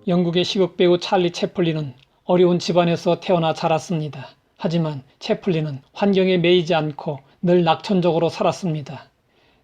영국의 시극배우 찰리 채플린은 어려운 집안에서 태어나 자랐습니다. 하지만 채플린은 환경에 매이지 않고 늘 낙천적으로 살았습니다.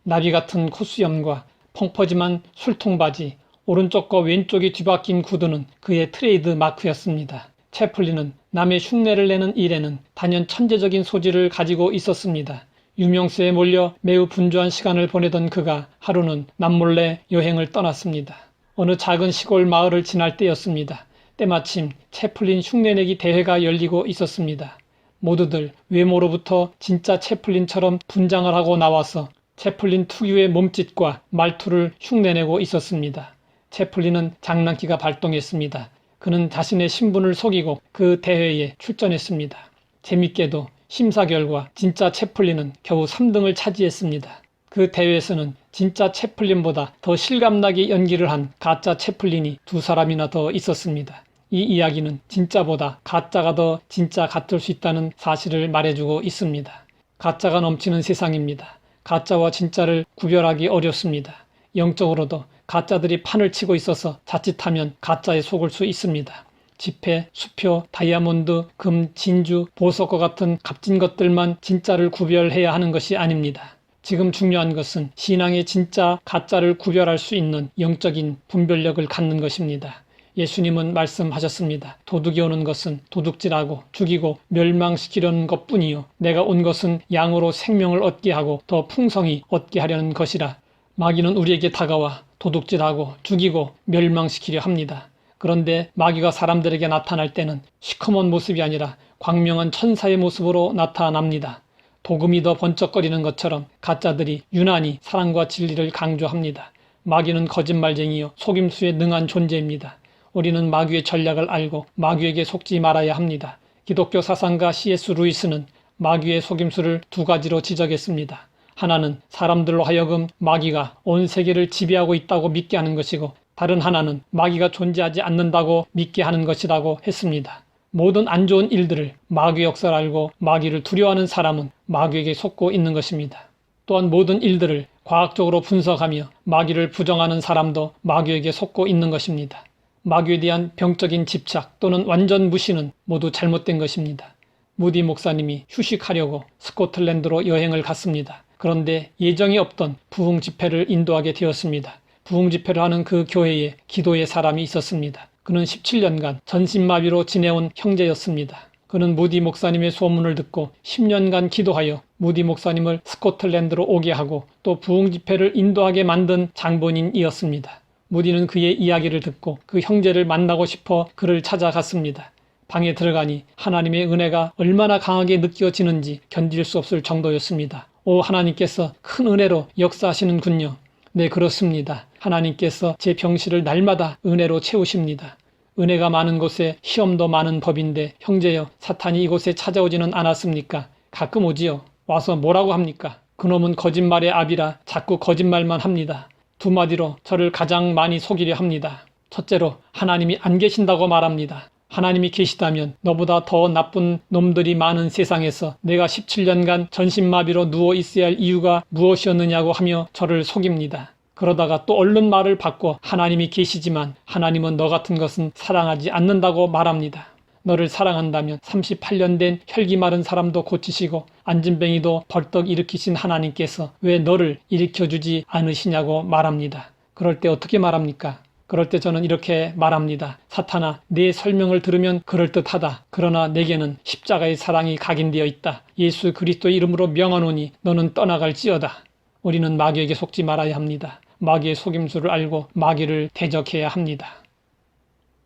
나비 같은 콧수염과 펑퍼짐한 술통바지, 오른쪽과 왼쪽이 뒤바뀐 구두는 그의 트레이드 마크였습니다. 채플린은 남의 흉내를 내는 일에는 단연 천재적인 소질을 가지고 있었습니다. 유명세에 몰려 매우 분주한 시간을 보내던 그가 하루는 남몰래 여행을 떠났습니다. 어느 작은 시골 마을을 지날 때였습니다. 때마침 채플린 흉내내기 대회가 열리고 있었습니다. 모두들 외모로부터 진짜 채플린처럼 분장을 하고 나와서 채플린 특유의 몸짓과 말투를 흉내내고 있었습니다. 채플린은 장난기가 발동했습니다. 그는 자신의 신분을 속이고 그 대회에 출전했습니다. 재밌게도 심사 결과 진짜 채플린은 겨우 3등을 차지했습니다. 그 대회에서는 진짜 채플린보다 더 실감나게 연기를 한 가짜 채플린이 2사람이나 더 있었습니다. 이 이야기는 진짜보다 가짜가 더 진짜 같을 수 있다는 사실을 말해주고 있습니다. 가짜가 넘치는 세상입니다. 가짜와 진짜를 구별하기 어렵습니다. 영적으로도 가짜들이 판을 치고 있어서 자칫하면 가짜에 속을 수 있습니다. 지폐, 수표, 다이아몬드, 금, 진주, 보석과 같은 값진 것들만 진짜를 구별해야 하는 것이 아닙니다. 지금 중요한 것은 신앙의 진짜, 가짜를 구별할 수 있는 영적인 분별력을 갖는 것입니다. 예수님은 말씀하셨습니다. 도둑이 오는 것은 도둑질하고 죽이고 멸망시키려는 것뿐이요 내가 온 것은 양으로 생명을 얻게 하고 더 풍성히 얻게 하려는 것이라. 마귀는 우리에게 다가와 도둑질하고 죽이고 멸망시키려 합니다. 그런데 마귀가 사람들에게 나타날 때는 시커먼 모습이 아니라 광명한 천사의 모습으로 나타납니다. 도금이 더 번쩍거리는 것처럼 가짜들이 유난히 사랑과 진리를 강조합니다. 마귀는 거짓말쟁이요 속임수에 능한 존재입니다. 우리는 마귀의 전략을 알고 마귀에게 속지 말아야 합니다. 기독교 사상가 C.S. 루이스는 마귀의 속임수를 2가지로 지적했습니다. 하나는 사람들로 하여금 마귀가 온 세계를 지배하고 있다고 믿게 하는 것이고, 다른 하나는 마귀가 존재하지 않는다고 믿게 하는 것이라고 했습니다. 모든 안 좋은 일들을 마귀의 역사를 알고 마귀를 두려워하는 사람은 마귀에게 속고 있는 것입니다. 또한 모든 일들을 과학적으로 분석하며 마귀를 부정하는 사람도 마귀에게 속고 있는 것입니다. 마귀에 대한 병적인 집착 또는 완전 무시는 모두 잘못된 것입니다. 무디 목사님이 휴식하려고 스코틀랜드로 여행을 갔습니다. 그런데 예정이 없던 부흥 집회를 인도하게 되었습니다. 부흥 집회를 하는 그 교회에 기도의 사람이 있었습니다. 그는 17년간 전신마비로 지내온 형제였습니다. 그는 무디 목사님의 소문을 듣고 10년간 기도하여 무디 목사님을 스코틀랜드로 오게 하고 또 부흥 집회를 인도하게 만든 장본인이었습니다. 무디는 그의 이야기를 듣고 그 형제를 만나고 싶어 그를 찾아갔습니다. 방에 들어가니 하나님의 은혜가 얼마나 강하게 느껴지는지 견딜 수 없을 정도였습니다. 오, 하나님께서 큰 은혜로 역사하시는군요. 네, 그렇습니다. 하나님께서 제 병실을 날마다 은혜로 채우십니다. 은혜가 많은 곳에 시험도 많은 법인데 형제여, 사탄이 이곳에 찾아오지는 않았습니까? 가끔 오지요. 와서 뭐라고 합니까? 그놈은 거짓말의 압이라 자꾸 거짓말만 합니다. 2마디로 저를 가장 많이 속이려 합니다. 첫째로 하나님이 안 계신다고 말합니다. 하나님이 계시다면 너보다 더 나쁜 놈들이 많은 세상에서 내가 17년간 전신마비로 누워 있어야 할 이유가 무엇이었느냐고 하며 저를 속입니다. 그러다가 또 얼른 말을 바꿔 하나님이 계시지만 하나님은 너 같은 것은 사랑하지 않는다고 말합니다. 너를 사랑한다면 38년 된 혈기 마른 사람도 고치시고 안진뱅이도 벌떡 일으키신 하나님께서 왜 너를 일으켜주지 않으시냐고 말합니다. 그럴 때 어떻게 말합니까? 그럴 때 저는 이렇게 말합니다. 사탄아, 내 설명을 들으면 그럴듯하다. 그러나 내게는 십자가의 사랑이 각인되어 있다. 예수 그리스도의 이름으로 명하노니 너는 떠나갈지어다. 우리는 마귀에게 속지 말아야 합니다. 마귀의 속임수를 알고 마귀를 대적해야 합니다.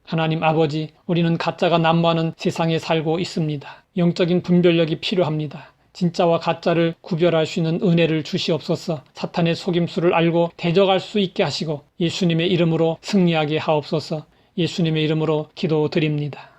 하나님 아버지, 우리는 가짜가 난무하는 세상에 살고 있습니다. 영적인 분별력이 필요합니다. 진짜와 가짜를 구별할 수 있는 은혜를 주시옵소서. 사탄의 속임수를 알고 대적할 수 있게 하시고 예수님의 이름으로 승리하게 하옵소서. 예수님의 이름으로 기도드립니다.